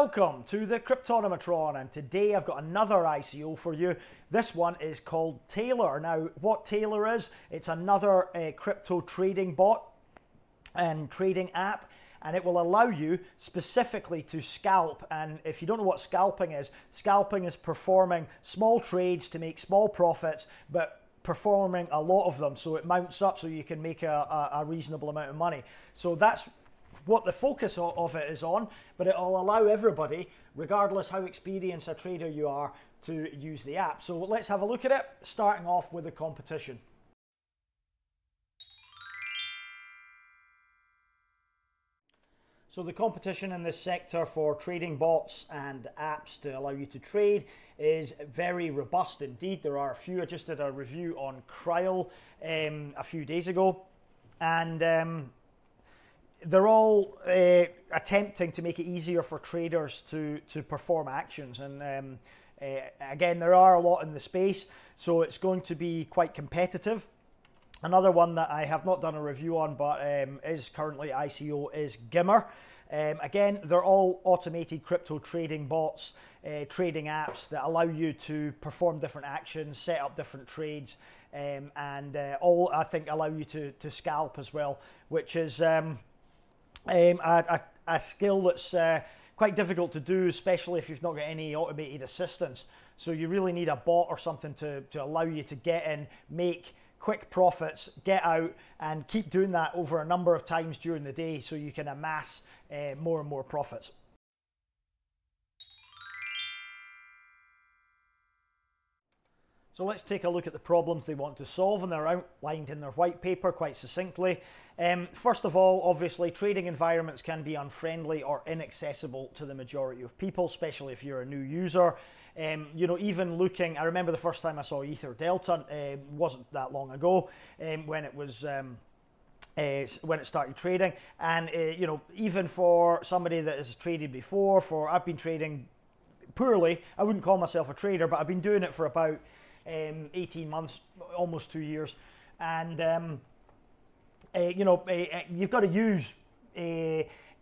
Welcome to the Cryptonometron, and today I've got another ICO for you. This one is called Taylor. Now, what Taylor is, it's another crypto trading bot and trading app, and it will allow you specifically to scalp. And if you don't know what scalping is performing small trades to make small profits, but performing a lot of them so it mounts up so you can make a reasonable amount of money. So that's what the focus of it is on, but it will allow everybody, regardless how experienced a trader you are, to use the app. So let's have a look at it, starting off with the competition. So the competition in this sector for trading bots and apps to allow you to trade is very robust indeed. There are a few. I just did a review on Kryl a few days ago, and they're all attempting to make it easier for traders to perform actions. And again, there are a lot in the space, so it's going to be quite competitive. Another one that I have not done a review on, but is currently ICO, is Gimmer. Again, they're all automated crypto trading bots, trading apps that allow you to perform different actions, set up different trades, and all, I think, allow you to scalp as well, which is a skill that's quite difficult to do, especially if you've not got any automated assistance. So you really need a bot or something to allow you to get in, make quick profits, get out, and keep doing that over a number of times during the day so you can amass more and more profits. So let's take a look at the problems they want to solve, and they're outlined in their white paper quite succinctly. First of all, obviously, trading environments can be unfriendly or inaccessible to the majority of people, especially if you're a new user. You know, even looking, I remember the first time I saw Ether Delta, wasn't that long ago, when it was when it started trading, and you know, even for somebody that has traded before, I've been trading poorly. I wouldn't call myself a trader, but I've been doing it for about 18 months, almost 2 years, and you know, you've got to use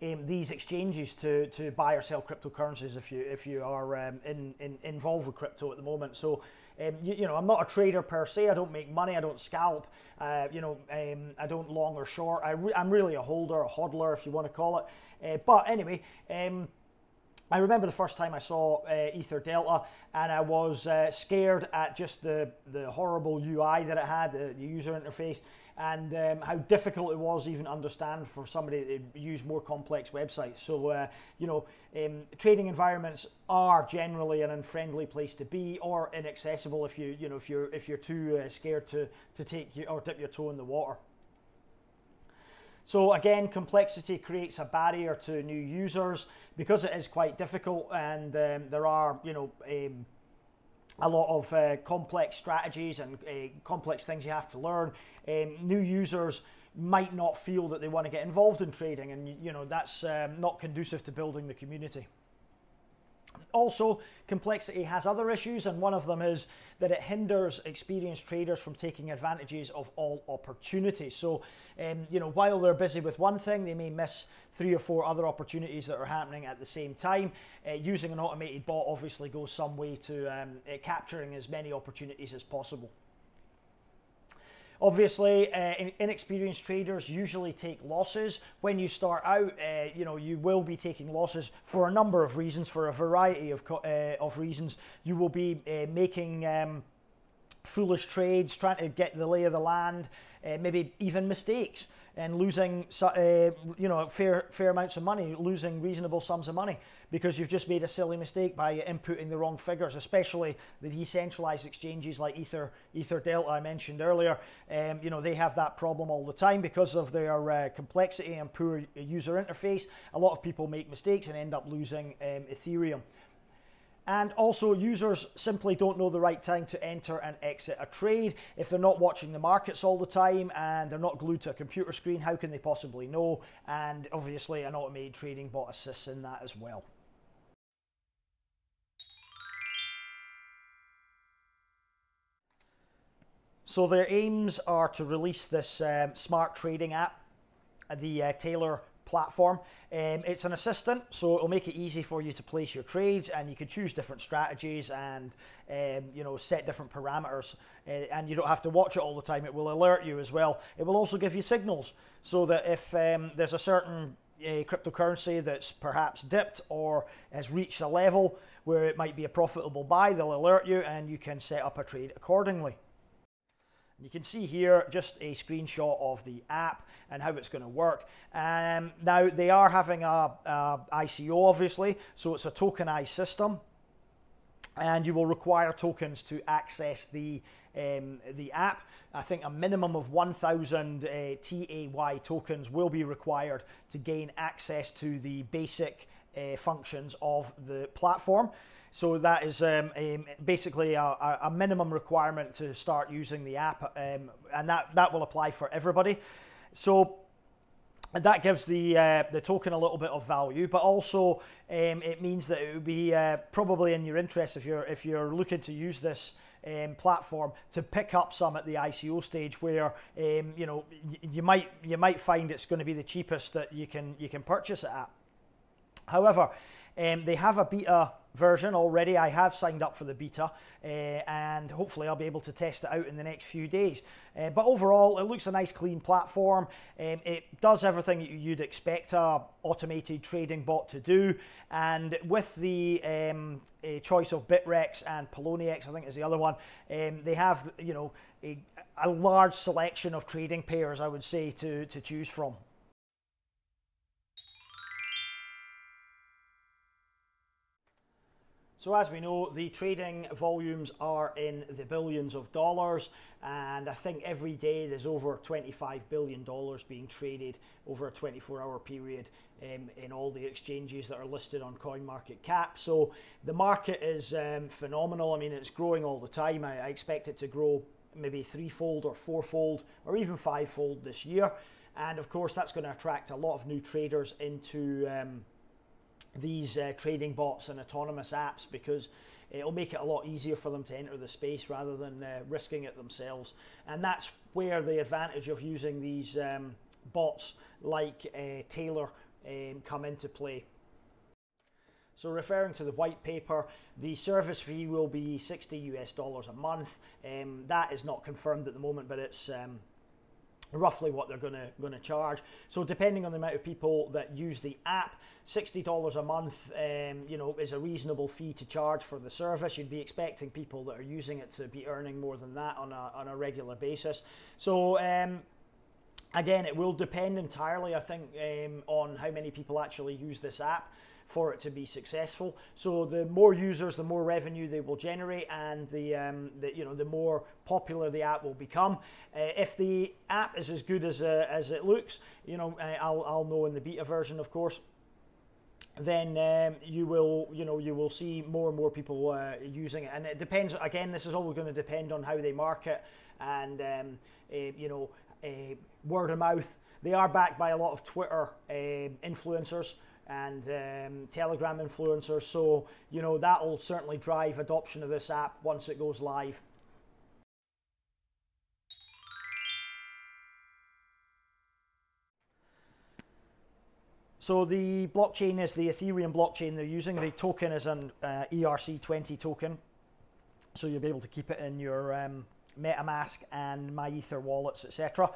these exchanges to buy or sell cryptocurrencies if you are involved with crypto at the moment. So you know, I'm not a trader per se. I don't make money. I don't scalp. You know, I don't long or short. I'm really a holder, a hodler, if you want to call it. But anyway. I remember the first time I saw Ether Delta, and I was scared at just the horrible UI that it had, the user interface, and how difficult it was even to understand for somebody to use more complex websites. So you know, trading environments are generally an unfriendly place to be, or inaccessible if you're too scared to take or dip your toe in the water. So again, complexity creates a barrier to new users because it is quite difficult, and there are, you know, a lot of complex strategies and complex things you have to learn. New users might not feel that they want to get involved in trading, and you know, that's not conducive to building the community. Also, complexity has other issues, and one of them is that it hinders experienced traders from taking advantages of all opportunities. So, you know, while they're busy with one thing, they may miss 3 or 4 other opportunities that are happening at the same time. Using an automated bot obviously goes some way to capturing as many opportunities as possible. Obviously, inexperienced traders usually take losses. When you start out, you know, you will be taking losses for a number of reasons, for a variety of reasons. You will be making foolish trades, trying to get the lay of the land, maybe even mistakes, and losing you know, fair amounts of money, losing reasonable sums of money because you've just made a silly mistake by inputting the wrong figures. Especially the decentralized exchanges like Ether Delta I mentioned earlier. You know, they have that problem all the time because of their complexity and poor user interface. A lot of people make mistakes and end up losing Ethereum. And also, users simply don't know the right time to enter and exit a trade. If they're not watching the markets all the time and they're not glued to a computer screen, how can they possibly know? And obviously, an automated trading bot assists in that as well. So their aims are to release this smart trading app, the Taylor platform. It's an assistant, so it'll make it easy for you to place your trades, and you can choose different strategies and set different parameters, and you don't have to watch it all the time. It will alert you as well. It will also give you signals, so that if there's a certain cryptocurrency that's perhaps dipped or has reached a level where it might be a profitable buy, they'll alert you and you can set up a trade accordingly. You can see here just a screenshot of the app and how it's going to work. Now they are having a ICO, obviously, so it's a tokenized system, and you will require tokens to access the app. I think a minimum of 1,000 TAY tokens will be required to gain access to the basic functions of the platform. So that is basically a minimum requirement to start using the app, and that will apply for everybody. So that gives the token a little bit of value, but also it means that it would be probably in your interest, if you're looking to use this platform, to pick up some at the ICO stage, where you might find it's going to be the cheapest that you can purchase it at. However, they have a beta version already. I have signed up for the beta, and hopefully I'll be able to test it out in the next few days. But overall, it looks a nice, clean platform. It does everything you'd expect a automated trading bot to do, and with the choice of Bitrex and Poloniex, I think is the other one, they have a large selection of trading pairs, I would say, to choose from. So as we know, the trading volumes are in the billions of dollars, and I think every day there's over $25 billion being traded over a 24-hour period in all the exchanges that are listed on CoinMarketCap. So the market is phenomenal. I mean, it's growing all the time. I expect it to grow maybe threefold or fourfold or even fivefold this year. And of course, that's going to attract a lot of new traders into these trading bots and autonomous apps, because it'll make it a lot easier for them to enter the space rather than risking it themselves. And that's where the advantage of using these bots like Taylor come into play. So referring to the white paper, the service fee will be $60 a month. That is not confirmed at the moment, but it's roughly what they're going to charge. So depending on the amount of people that use the app, $60 a month is a reasonable fee to charge for the service. You'd be expecting people that are using it to be earning more than that on a regular basis. So again, it will depend entirely, I think, on how many people actually use this app for it to be successful. So the more users, the more revenue they will generate, and the more popular the app will become. If the app is as good as it looks, I'll know in the beta version, of course, then you will see more and more people using it. And it depends. Again, this is always going to depend on how they market and word of mouth. They are backed by a lot of Twitter influencers and Telegram influencers, so that will certainly drive adoption of this app once it goes live. So the blockchain is the Ethereum blockchain they're using. The token is an ERC20 token, so you'll be able to keep it in your MetaMask and MyEther wallets, etc.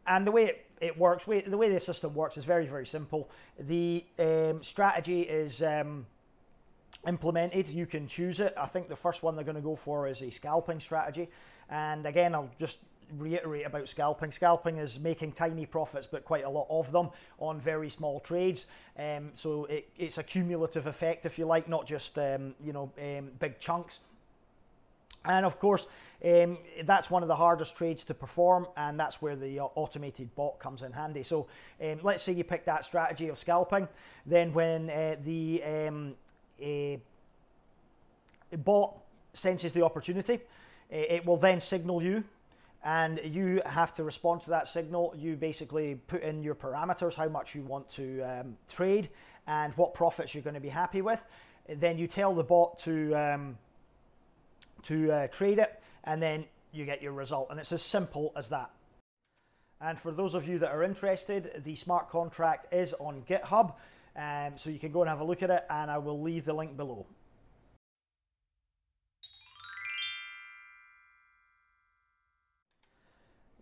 And the way it works, the way the system works is very, very simple. The strategy is implemented. You can choose it. I think the first one they're going to go for is a scalping strategy. And again, I'll just reiterate about scalping. Scalping is making tiny profits, but quite a lot of them on very small trades. So it's a cumulative effect, if you like, not just big chunks. And of course, that's one of the hardest trades to perform, and that's where the automated bot comes in handy. So let's say you pick that strategy of scalping, then when the bot senses the opportunity, it will then signal you, and you have to respond to that signal. You basically put in your parameters, how much you want to trade and what profits you're going to be happy with. Then you tell the bot to trade it, and then you get your result, and it's as simple as that. And for those of you that are interested, the smart contract is on GitHub, so you can go and have a look at it, and I will leave the link below.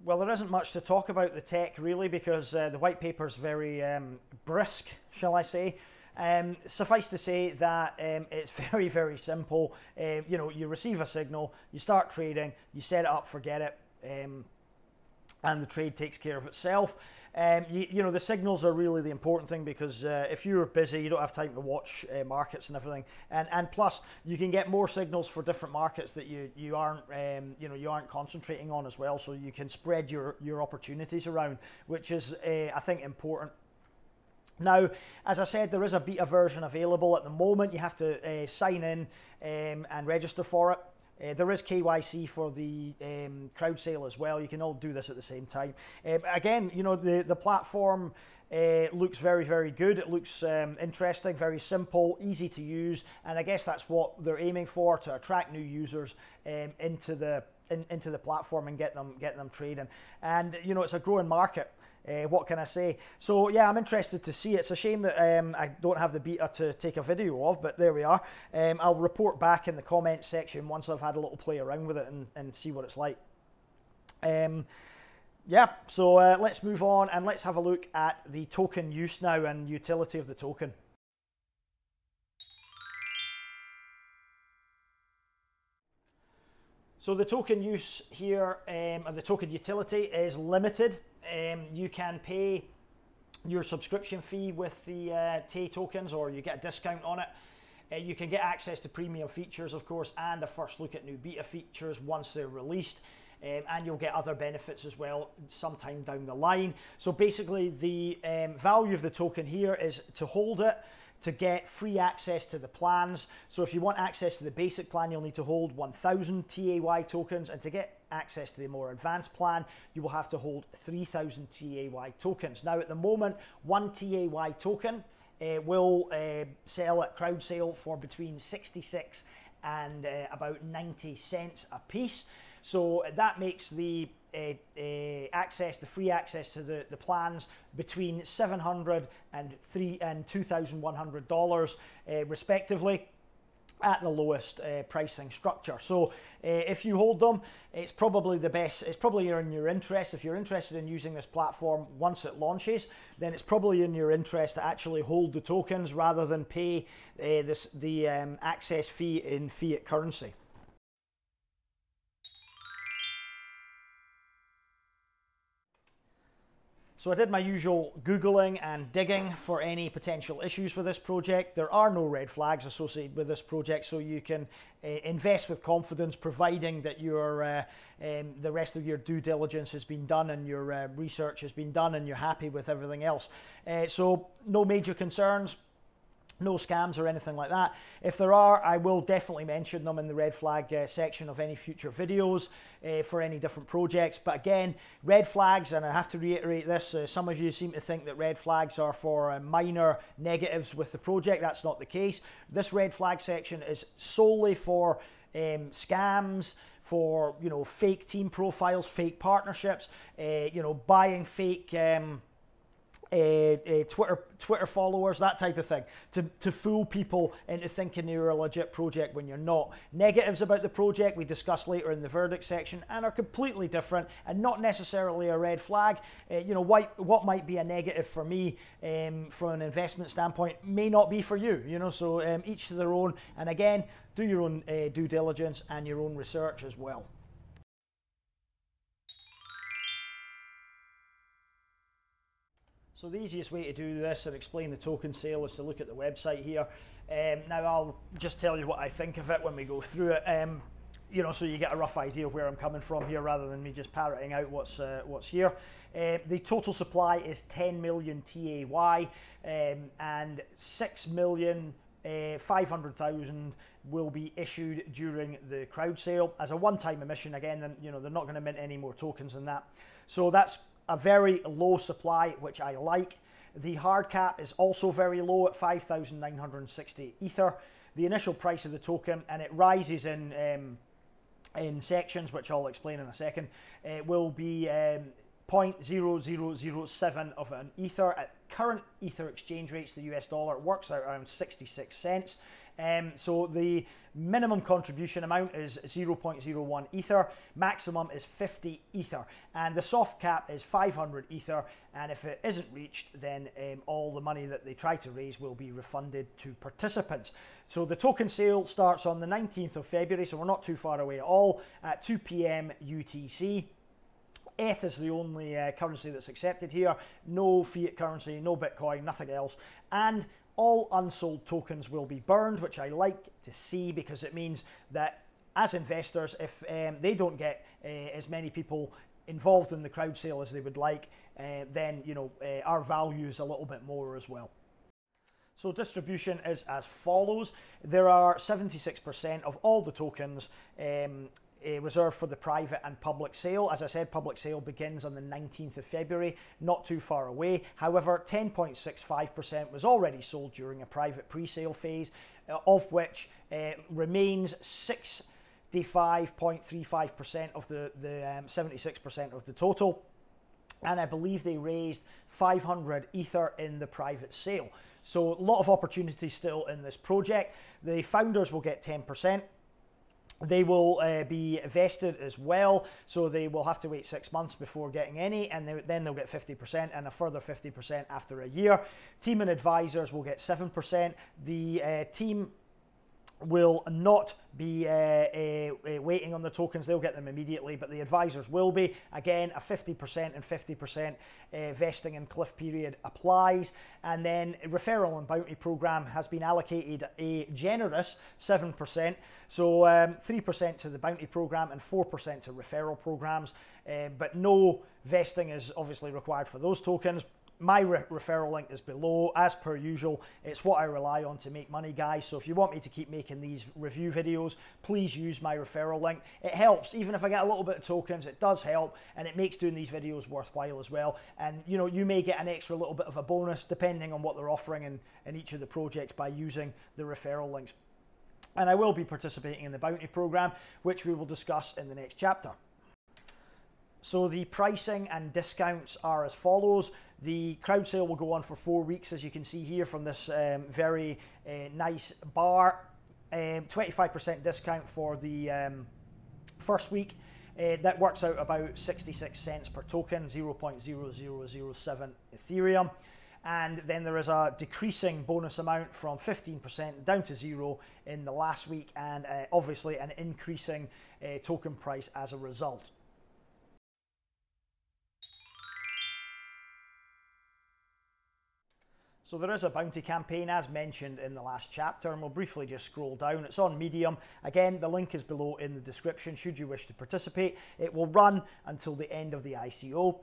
Well, there isn't much to talk about the tech really, because the white paper is very brisk, shall I say. Suffice to say that it's very, very simple. You know, you receive a signal, you start trading, you set it up, forget it, and the trade takes care of itself. You know, the signals are really the important thing, because if you're busy, you don't have time to watch markets and everything, and plus you can get more signals for different markets that you aren't you aren't concentrating on as well, so you can spread your opportunities around, which is I think important. Now, as I said, there is a beta version available at the moment. You have to sign in and register for it. There is KYC for the crowd sale as well. You can all do this at the same time. Again, you know, the platform looks very, very good. It looks interesting, very simple, easy to use, and I guess that's what they're aiming for, to attract new users into the platform and get them trading. And you know, it's a growing market. What can I say? So yeah, I'm interested to see. It's a shame that I don't have the beta to take a video of, but there we are. I'll report back in the comments section once I've had a little play around with it and see what it's like. Yeah, so let's move on and let's have a look at the token use now and utility of the token. So the token use here, or the token utility, is limited. You can pay your subscription fee with the TAY tokens, or you get a discount on it. You can get access to premium features, of course, and a first look at new beta features once they're released. And you'll get other benefits as well sometime down the line. So basically the value of the token here is to hold it, to get free access to the plans. So if you want access to the basic plan, you'll need to hold 1,000 TAY tokens, and to get access to the more advanced plan, you will have to hold 3,000 TAY tokens. Now at the moment, one TAY token will sell at crowd sale for between 66 and about 90 cents a piece. So that makes the free access to the plans between $700 and $2,100 respectively, at the lowest pricing structure. So if you hold them, it's probably the best. It's probably in your interest. If you're interested in using this platform once it launches, then it's probably in your interest to actually hold the tokens rather than pay the access fee in fiat currency. So I did my usual Googling and digging for any potential issues with this project. There are no red flags associated with this project, so you can invest with confidence, providing that your the rest of your due diligence has been done and your research has been done and you're happy with everything else. So no major concerns. No scams or anything like that. If there are, I will definitely mention them in the red flag section of any future videos for any different projects. But again, red flags, and I have to reiterate this, some of you seem to think that red flags are for minor negatives with the project. That's not the case. This red flag section is solely for scams, for fake team profiles, fake partnerships, buying fake Twitter followers, that type of thing, to fool people into thinking you're a legit project when you're not. Negatives about the project we discuss later in the verdict section and are completely different and not necessarily a red flag. What might be a negative for me from an investment standpoint may not be for you. So each to their own. And again, do your own due diligence and your own research as well. So the easiest way to do this and explain the token sale is to look at the website here. Now I'll just tell you what I think of it when we go through it, so you get a rough idea of where I'm coming from here rather than me just parroting out what's here. The total supply is 10 million TAY and 6,500,000 will be issued during the crowd sale as a one-time emission. Again, then they're not going to mint any more tokens than that. So that's a very low supply, which I like. The hard cap is also very low at 5,960 ether. The initial price of the token, and it rises in sections, which I'll explain in a second, will be 0.0007 of an ether. At current ether exchange rates, the US dollar works out around 66 cents. So the minimum contribution amount is 0.01 ether, maximum is 50 ether, and the soft cap is 500 ether, and if it isn't reached, then all the money that they try to raise will be refunded to participants. So the token sale starts on the 19th of February, so we're not too far away at all, at 2 p.m. UTC. ETH is the only currency that's accepted here. No fiat currency, no Bitcoin, nothing else. And all unsold tokens will be burned, which I like to see, because it means that as investors, if they don't get as many people involved in the crowd sale as they would like, then our value is a little bit more as well. So distribution is as follows. There are 76% of all the tokens reserved for the private and public sale. As I said, public sale begins on the 19th of February, not too far away. However, 10.65% was already sold during a private pre-sale phase, of which remains 65.35% of the 76% of the total. And I believe they raised 500 ether in the private sale. So a lot of opportunity still in this project. The founders will get 10%. They will be vested as well, so they will have to wait 6 months before getting any, and then they'll get 50% and a further 50% after a year. Team and advisors will get 7%. The team will not be waiting on the tokens, they'll get them immediately, but the advisors will be. Again, a 50% and 50% vesting and cliff period applies. And then referral and bounty program has been allocated a generous 7%, so 3% to the bounty program and 4% to referral programs, but no vesting is obviously required for those tokens. My referral link is below, as per usual. It's what I rely on to make money, guys. So if you want me to keep making these review videos, please use my referral link. It helps, even if I get a little bit of tokens, it does help, and it makes doing these videos worthwhile as well. And you may get an extra little bit of a bonus depending on what they're offering in each of the projects by using the referral links. And I will be participating in the bounty program, which we will discuss in the next chapter. So the pricing and discounts are as follows. The crowd sale will go on for 4 weeks, as you can see here from this very nice bar. 25% discount for the first week. That works out about 66 cents per token, 0.0007 Ethereum. And then there is a decreasing bonus amount from 15% down to 0 in the last week, and obviously an increasing token price as a result. So there is a bounty campaign as mentioned in the last chapter, and we'll briefly just scroll down. It's on Medium. Again, the link is below in the description should you wish to participate. It will run until the end of the ICO.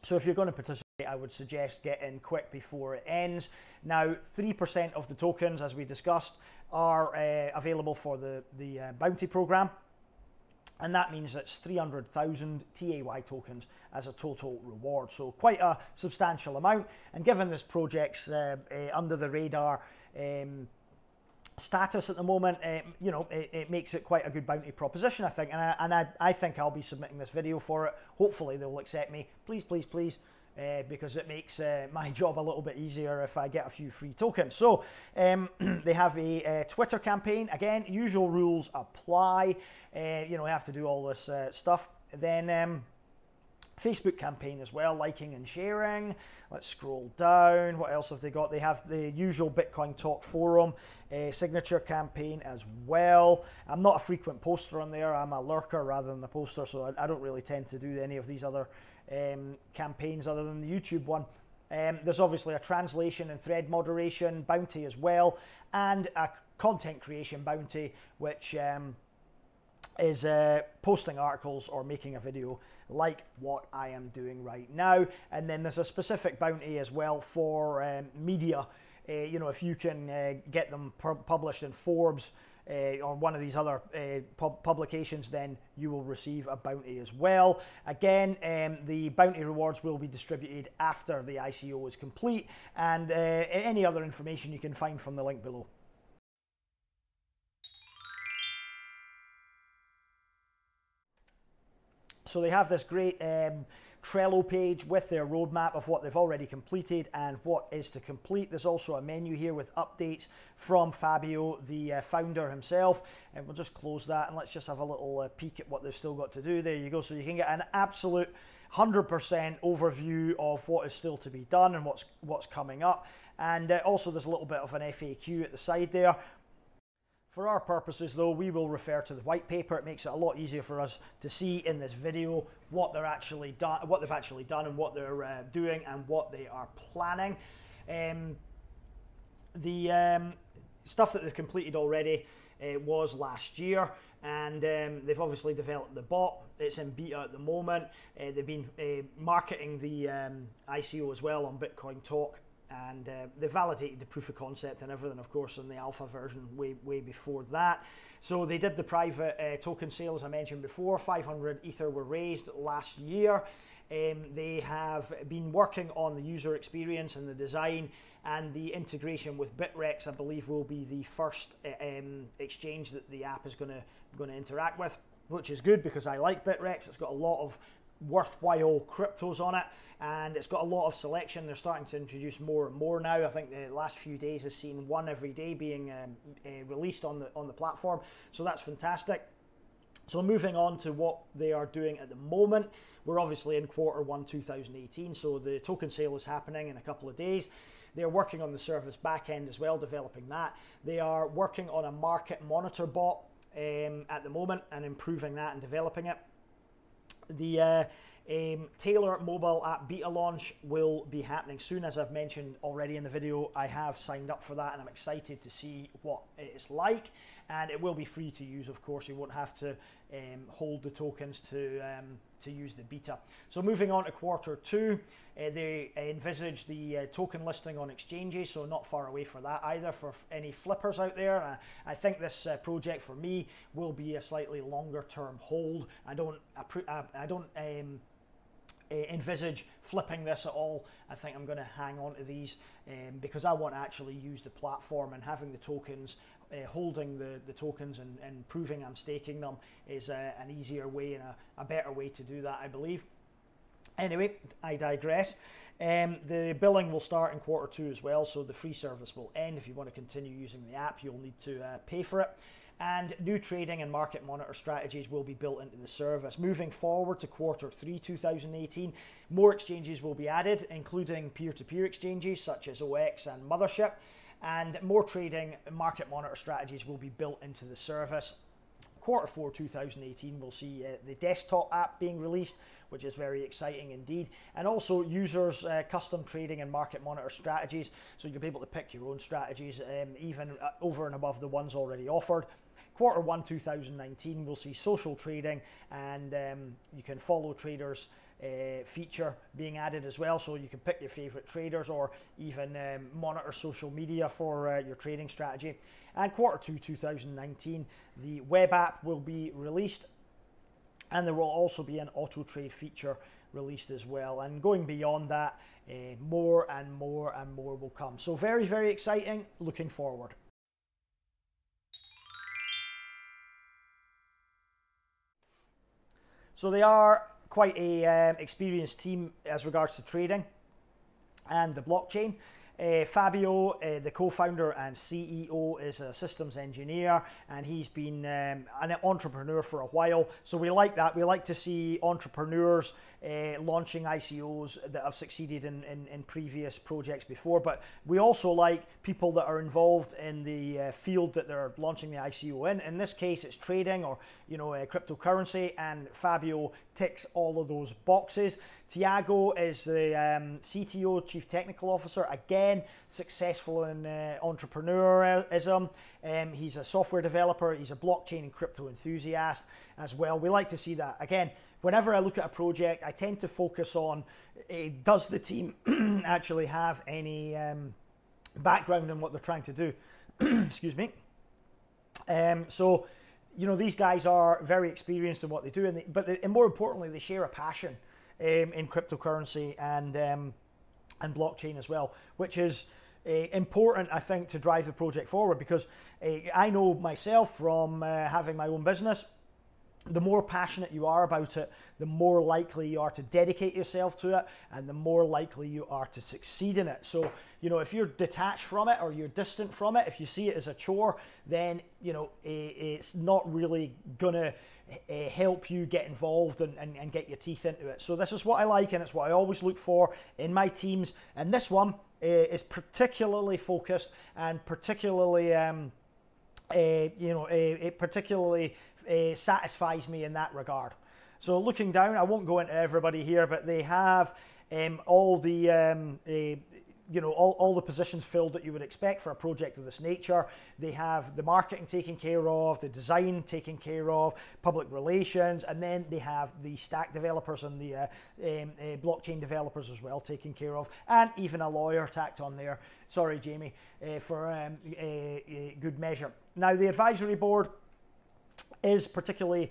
So if you're going to participate, I would suggest get in quick before it ends. Now, 3% of the tokens, as we discussed, are available for the bounty program. And that means it's 300,000 TAY tokens as a total reward. So quite a substantial amount. And given this project's under the radar status at the moment, it makes it quite a good bounty proposition, I think. And I think I'll be submitting this video for it. Hopefully they'll accept me. Please, please, please. Because it makes my job a little bit easier if I get a few free tokens. So they have a Twitter campaign. Again, usual rules apply. We have to do all this stuff. Then Facebook campaign as well, liking and sharing. Let's scroll down. What else have they got? They have the usual Bitcoin Talk forum, signature campaign as well. I'm not a frequent poster on there. I'm a lurker rather than a poster, so I don't really tend to do any of these other campaigns other than the YouTube one. There's obviously a translation and thread moderation bounty as well, and a content creation bounty, which is posting articles or making a video like what I am doing right now. And then there's a specific bounty as well for media. If you can get them published in Forbes or one of these other publications, then you will receive a bounty as well. Again, the bounty rewards will be distributed after the ICO is complete, and any other information you can find from the link below. So they have this great Trello page with their roadmap of what they've already completed and what is to complete. There's also a menu here with updates from Fabio, the founder himself. And we'll just close that and let's just have a little peek at what they've still got to do. There you go. So you can get an absolute 100% overview of what is still to be done and what's coming up. And also there's a little bit of an FAQ at the side there. For our purposes though, we will refer to the white paper. It makes it a lot easier for us to see in this video what they've actually done and what they're doing and what they are planning. The stuff that they've completed already was last year, and they've obviously developed the bot. It's in beta at the moment. They've been marketing the ICO as well on Bitcoin Talk. And they validated the proof of concept and everything, of course, in the alpha version way before that. So they did the private token sale, as I mentioned before. 500 Ether were raised last year. They have been working on the user experience and the design, and the integration with Bitrex, I believe, will be the first exchange that the app is going to interact with, which is good because I like Bitrex. It's got a lot of worthwhile cryptos on it, and it's got a lot of selection. They're starting to introduce more and more now. I think the last few days has seen one every day being released on the platform, so that's fantastic. So moving on to what they are doing at the moment, we're obviously in Q1 2018, so the token sale is happening in a couple of days. They're working on the service backend as well, developing that. They are working on a market monitor bot at the moment and improving that and developing it. The Taylor mobile app beta launch will be happening soon. As I've mentioned already in the video, I have signed up for that and I'm excited to see what it's like, and it will be free to use, of course. You won't have to hold the tokens to use the beta. So moving on to Q2, they envisage the token listing on exchanges, so not far away for that either for any flippers out there. I think this project for me will be a slightly longer term hold. I don't envisage flipping this at all. I think I'm going to hang on to these because I want to actually use the platform, and having the tokens, holding the tokens and proving I'm staking them is an easier way and a better way to do that, I believe. Anyway, I digress. The billing will start in Q2 as well, so the free service will end. If you want to continue using the app, you'll need to pay for it. And new trading and market monitor strategies will be built into the service. Moving forward to Q3 2018, more exchanges will be added, including peer-to-peer exchanges such as OX and Mothership, and more trading and market monitor strategies will be built into the service. Q4 2018 will see the desktop app being released, which is very exciting indeed, and also users custom trading and market monitor strategies, so you'll be able to pick your own strategies even over and above the ones already offered. Q1 2019 will see social trading, and you can follow traders feature being added as well, so you can pick your favorite traders or even monitor social media for your trading strategy. And Q2 2019, the web app will be released, and there will also be an auto trade feature released as well. And going beyond that, more and more and more will come. So very, very exciting. Looking forward. So they are quite a experienced team as regards to trading and the blockchain. Fabio, the co-founder and CEO, is a systems engineer, and he's been an entrepreneur for a while. So we like that. We like to see entrepreneurs launching ICOs that have succeeded in previous projects before, but we also like people that are involved in the field that they're launching the ICO in. In this case, it's trading or cryptocurrency, and Fabio ticks all of those boxes. Tiago is the CTO, Chief Technical Officer, again successful in entrepreneurism. He's a software developer, he's a blockchain and crypto enthusiast as well. We like to see that. Again, whenever I look at a project, I tend to focus on does the team actually have any background in what they're trying to do. Excuse me. So, these guys are very experienced in what they do, and more importantly, they share a passion in cryptocurrency and blockchain as well, which is important, I think, to drive the project forward, because I know myself from having my own business the more passionate you are about it, the more likely you are to dedicate yourself to it, and the more likely you are to succeed in it. So, you know, if you're detached from it or you're distant from it, if you see it as a chore, then, you know, it's not really gonna help you get involved and get your teeth into it. So this is what I like, and it's what I always look for in my teams. And this one is particularly focused and particularly, it particularly satisfies me in that regard. So looking down, I won't go into everybody here, but they have all the all the positions filled that you would expect for a project of this nature. They have the marketing taken care of, the design taken care of, public relations, and then they have the stack developers and the blockchain developers as well taken care of, and even a lawyer tacked on there. Sorry, Jamie, for a good measure. Now, the advisory board is particularly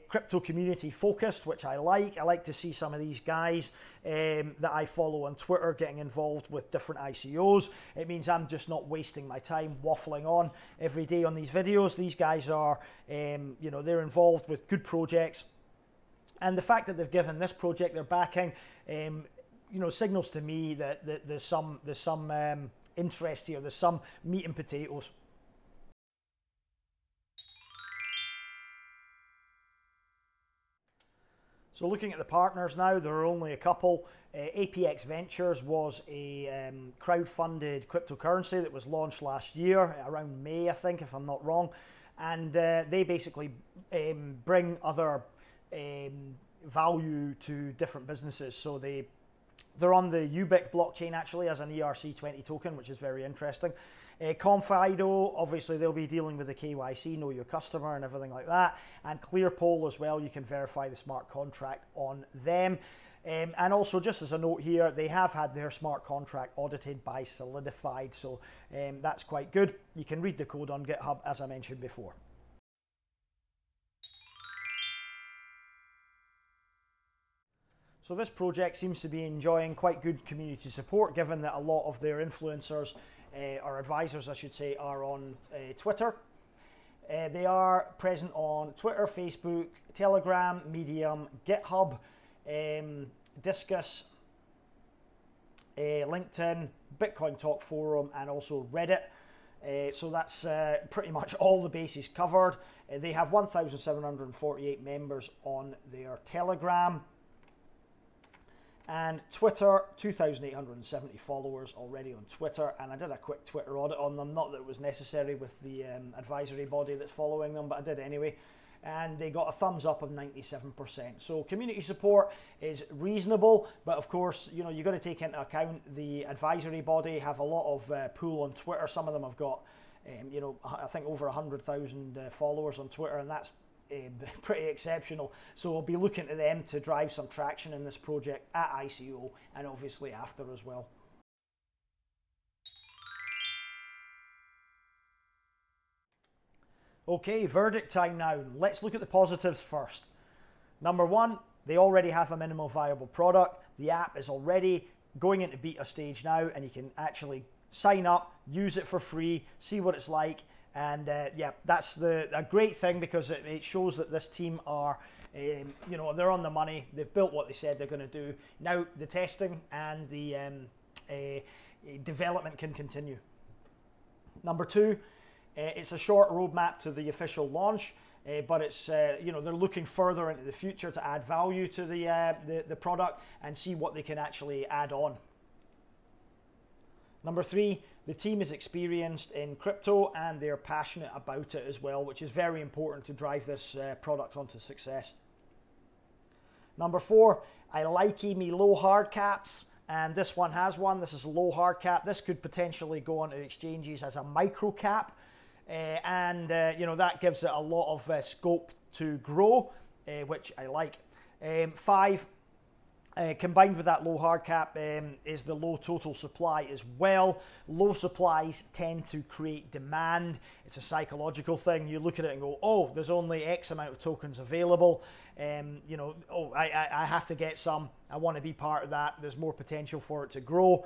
crypto community focused, which I like. I like to see some of these guys that I follow on Twitter getting involved with different ICOs. It means I'm just not wasting my time waffling on every day on these videos. These guys are, they're involved with good projects. And the fact that they've given this project their backing, signals to me that there's some interest here, there's some meat and potatoes. So looking at the partners now, there are only a couple. APX Ventures was a crowd-funded cryptocurrency that was launched last year, around May, I think, if I'm not wrong. And they basically bring other value to different businesses. So they're on the UBIC blockchain actually as an ERC20 token, which is very interesting. Confido, obviously they'll be dealing with the KYC, know your customer and everything like that. And Clearpoll as well, you can verify the smart contract on them. And also, just as a note here, they have had their smart contract audited by Solidified, so that's quite good. You can read the code on GitHub, as I mentioned before. So this project seems to be enjoying quite good community support, given that a lot of their influencers, or advisors I should say, are on Twitter. They are present on Twitter, Facebook, Telegram, Medium, GitHub, Discuss, LinkedIn, Bitcoin Talk Forum, and also Reddit. So that's pretty much all the bases covered. They have 1,748 members on their Telegram. And Twitter, 2,870 followers already on Twitter. And I did a quick Twitter audit on them, not that it was necessary with the advisory body that's following them, but I did anyway. And they got a thumbs up of 97%. So community support is reasonable, but of course, you've got to take into account the advisory body have a lot of pull on Twitter. Some of them have got, I think over 100,000 followers on Twitter, and that's pretty exceptional. So we'll be looking to them to drive some traction in this project at ICO and obviously after as well. Okay, verdict time now. Let's look at the positives first. Number one, they already have a minimal viable product. The app is already going into beta stage now, and you can actually sign up, use it for free, see what it's like. And yeah, that's a great thing, because it shows that this team are, they're on the money. They've built what they said they're going to do. Now the testing and the development can continue. Number two, it's a short roadmap to the official launch, but it's they're looking further into the future to add value to the product and see what they can actually add on. Number three, the team is experienced in crypto and they're passionate about it as well, which is very important to drive this product onto success. Number four, I like me low hard caps, and this one has one. This is a low hard cap. This could potentially go onto exchanges as a micro cap, and that gives it a lot of scope to grow, which I like. Five, combined with that low hard cap is the low total supply as well. Low supplies tend to create demand. It's a psychological thing. You look at it and go, oh, there's only X amount of tokens available. I have to get some. I want to be part of that. There's more potential for it to grow.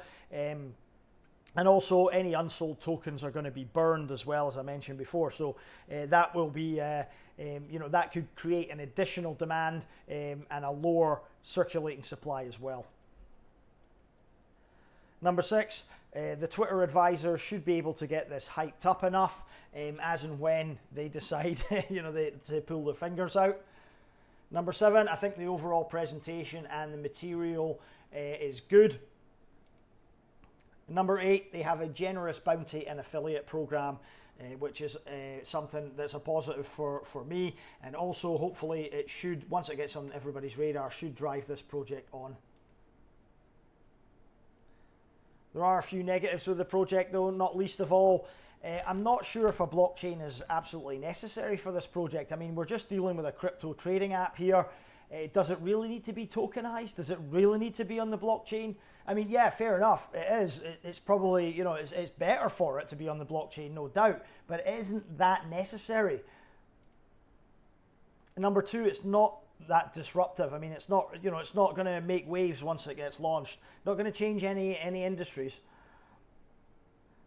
And also any unsold tokens are going to be burned as well, as I mentioned before. So that will be, that could create an additional demand and a lower circulating supply as well. Number 6, the Twitter advisor should be able to get this hyped up enough as and when they decide to pull their fingers out. Number 7, I think the overall presentation and the material is good. Number 8, they have a generous bounty and affiliate program, which is something that's a positive for me, and also hopefully it should, once it gets on everybody's radar, should drive this project on. There are a few negatives with the project though, not least of all, I'm not sure if a blockchain is absolutely necessary for this project. I mean, we're just dealing with a crypto trading app here. Does it really need to be tokenized? Does it really need to be on the blockchain? I mean, yeah, fair enough, it is. It's probably, it's better for it to be on the blockchain, no doubt, but isn't that necessary? Number 2, it's not that disruptive. I mean, it's not, it's not going to make waves once it gets launched. Not going to change any industries.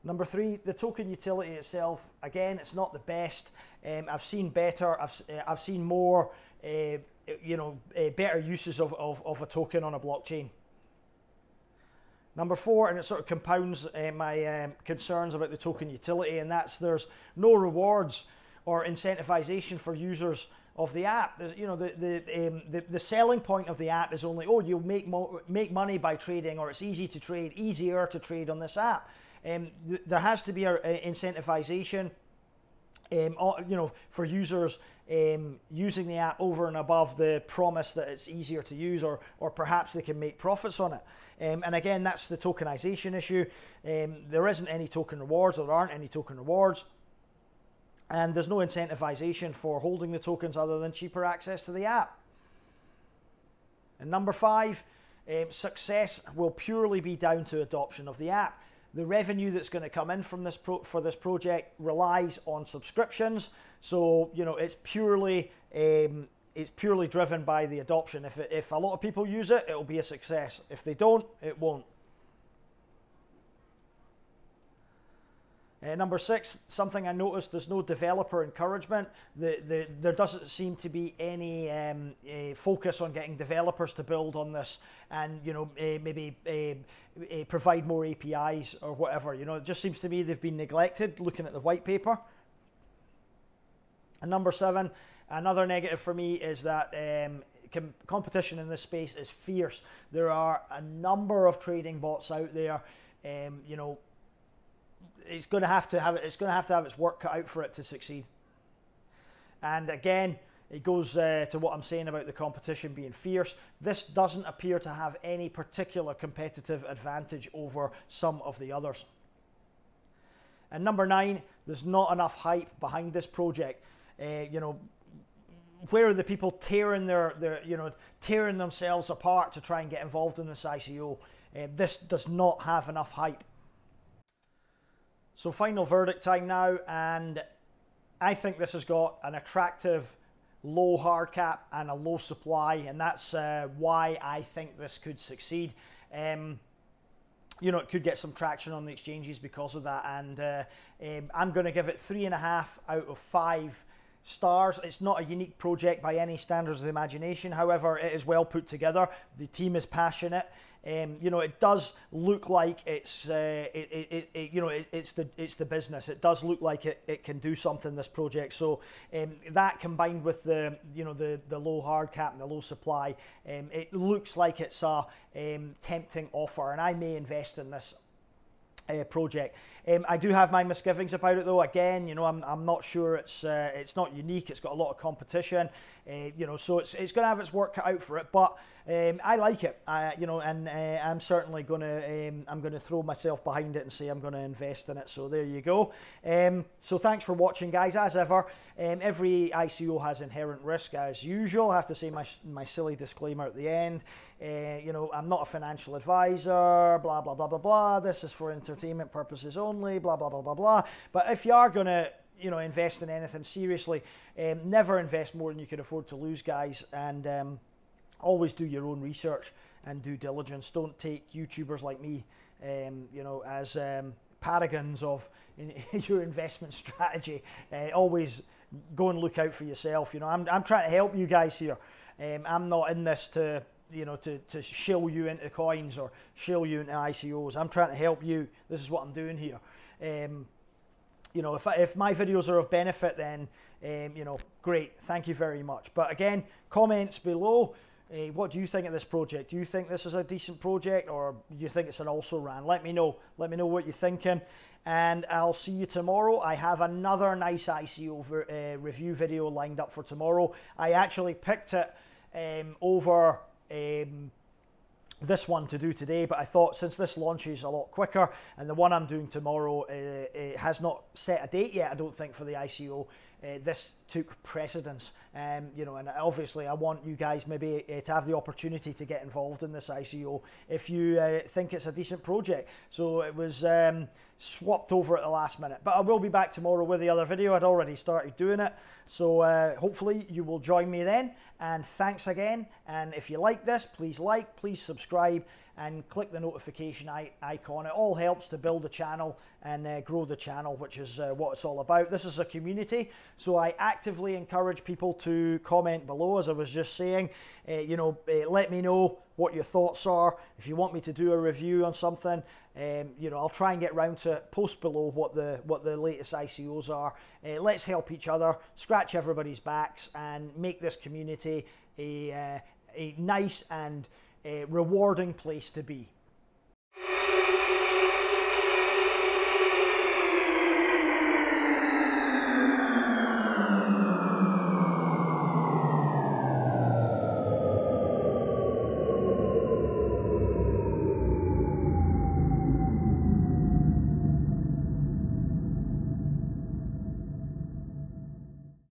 Number 3, the token utility itself, again, it's not the best. I've seen better, I've seen more, better uses of a token on a blockchain. Number 4, and it sort of compounds my concerns about the token utility, and that's there's no rewards or incentivization for users of the app. The selling point of the app is only, oh, you'll make money by trading, or it's easier to trade on this app. There has to be a incentivization, for users using the app over and above the promise that it's easier to use, or perhaps they can make profits on it. And again, that's the tokenization issue. There isn't any token rewards, or there aren't any token rewards. And there's no incentivization for holding the tokens other than cheaper access to the app. And number 5, success will purely be down to adoption of the app. The revenue that's going to come in from for this project relies on subscriptions. So, it's purely driven by the adoption. If a lot of people use it, it'll be a success. If they don't, it won't. Number 6, something I noticed, there's no developer encouragement. There doesn't seem to be any focus on getting developers to build on this and, maybe provide more APIs or whatever. It just seems to me they've been neglected looking at the white paper. And number 7, another negative for me is that competition in this space is fierce. There are a number of trading bots out there, it's going to have to have its work cut out for it to succeed. And again, it goes to what I'm saying about the competition being fierce. This doesn't appear to have any particular competitive advantage over some of the others. And number 9, there's not enough hype behind this project. Where are the people tearing tearing themselves apart to try and get involved in this ICO? This does not have enough hype. So final verdict time now, and I think this has got an attractive low hard cap and a low supply, and that's why I think this could succeed. It could get some traction on the exchanges because of that, and I'm going to give it 3.5 out of 5 stars. It's not a unique project by any standards of the imagination. However, it is well put together. The team is passionate. It does look like it's the business. It does look like it can do something, this project. So that combined with the low hard cap and the low supply, it looks like it's a tempting offer, and I may invest in this project. I do have my misgivings about it though. Again, I'm not sure it's not unique. It's got a lot of competition, so it's going to have its work cut out for it. But I like it, and I'm certainly going to throw myself behind it and say I'm going to invest in it. So there you go. So thanks for watching, guys. As ever, every ICO has inherent risk, as usual. I have to say my silly disclaimer at the end. I'm not a financial advisor. Blah blah blah blah blah. This is for entertainment purposes only. Blah blah blah blah blah. But if you are going to invest in anything seriously, never invest more than you can afford to lose, guys, and always do your own research and due diligence. Don't take YouTubers like me you know, as paragons of your investment strategy. Always go and look out for yourself. You know, I'm trying to help you guys here. I'm not in this to, you know, to shill you into coins or shill you into ICOs. I'm trying to help you. This is what I'm doing here. You know, if my videos are of benefit, then you know, great. Thank you very much. But again, comments below. What do you think of this project? Do you think this is a decent project, or do you think it's an also ran? Let me know. Let me know what you're thinking, and I'll see you tomorrow. I have another nice ICO review video lined up for tomorrow. I actually picked it over this one to do today, but I thought since this launches a lot quicker, and the one I'm doing tomorrow has not set a date yet, I don't think, for the ICO, this took precedence. You know, and obviously I want you guys maybe to have the opportunity to get involved in this ICO if you think it's a decent project. So it was swapped over at the last minute, but I will be back tomorrow with the other video. I'd already started doing it, so hopefully you will join me then. And thanks again, and if you like this, please like, please subscribe, and click the notification icon. It all helps to build the channel and grow the channel, which is what it's all about. This is a community, so I actively encourage people to comment below, as I was just saying. You know, let me know what your thoughts are. If you want me to do a review on something, you know, I'll try and get round to it. Post below what the latest ICOs are. Let's help each other, scratch everybody's backs, and make this community a nice and rewarding place to be.